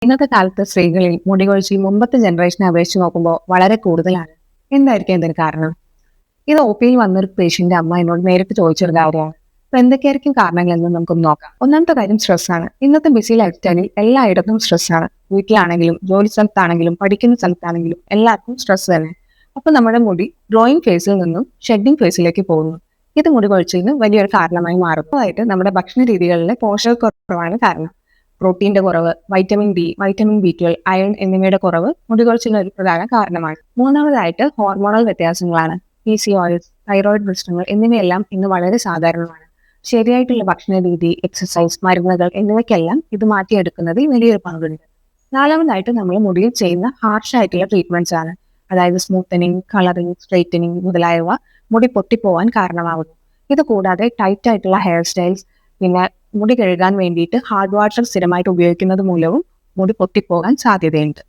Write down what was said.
ഇന്നത്തെ കാലത്ത് സ്ത്രീകളിൽ മുടികൊഴിച്ചിൽ മുമ്പത്തെ ജനറേഷനെ അപേക്ഷിച്ച് നോക്കുമ്പോൾ വളരെ കൂടുതലാണ്. എന്തായിരിക്കും ഇതിന് കാരണം? ഇത് ഒ.പിയിൽ വന്നൊരു പേഷ്യന്റ് അമ്മ എന്നോട് നേരിട്ട് ചോദിച്ചൊരു കാര്യമാണ്. അപ്പൊ എന്തൊക്കെയായിരിക്കും കാരണങ്ങളെന്ന് നമുക്കൊന്ന് നോക്കാം. ഒന്നാമത്തെ കാര്യം സ്ട്രെസ്സാണ്. ഇന്നത്തെ ബിസി ലൈഫ് സ്റ്റൈലിൽ എല്ലായിടത്തും സ്ട്രെസ്സാണ്. വീട്ടിലാണെങ്കിലും ജോലി സ്ഥലത്താണെങ്കിലും പഠിക്കുന്ന സ്ഥലത്താണെങ്കിലും എല്ലാവർക്കും സ്ട്രെസ് തന്നെ. അപ്പൊ നമ്മുടെ മുടി ഗ്രോയിങ് ഫേസിൽ നിന്നും ഷെഡിങ് ഫേസിലേക്ക് പോകുന്നു. ഇത് മുടി കൊഴിച്ചിലിന് വലിയൊരു കാരണമായി മാറും. അതായിട്ട് നമ്മുടെ ഭക്ഷണ രീതികളിലെ പോഷകക്കുറവാണ് കാരണം. പ്രോട്ടീന്റെ കുറവ്, വൈറ്റമിൻ ഡി, വൈറ്റമിൻ ബി12, അയൺ എന്നിവയുടെ കുറവ് മുടികൊഴിച്ചിലിന് ഒരു പ്രധാന കാരണമാണ്. മൂന്നാമതായിട്ട് ഹോർമോണൽ വ്യത്യാസങ്ങളാണ്. PCOS, തൈറോയിഡ് പ്രശ്നങ്ങൾ എന്നിവയെല്ലാം ഇന്ന് വളരെ സാധാരണമാണ്. ശരിയായിട്ടുള്ള ഭക്ഷണ രീതി, എക്സസൈസ്, മരുന്നുകൾ എന്നിവയ്ക്കെല്ലാം ഇത് മാറ്റിയെടുക്കുന്നതിൽ വലിയൊരു പങ്കുണ്ട്. നാലാമതായിട്ട് നമ്മൾ മുടിയിൽ ചെയ്യുന്ന ഹാർഷായിട്ടുള്ള ട്രീറ്റ്മെന്റ്സ് ആണ്. അതായത് സ്മൂത്തനിങ്, കളറിങ്, സ്ട്രെയിറ്റനിങ് മുതലായവ മുടി പൊട്ടിപ്പോവാൻ കാരണമാകുന്നു. ഇത് കൂടാതെ ടൈറ്റ് ആയിട്ടുള്ള ഹെയർ സ്റ്റൈൽസ്, പിന്നെ മുടി കഴുകാൻ വേണ്ടിയിട്ട് ഹാർഡ് വാട്ടർ സ്ഥിരമായിട്ട് ഉപയോഗിക്കുന്നത് മൂലവും മുടി പൊട്ടിപ്പോകാൻ സാധ്യതയുണ്ട്.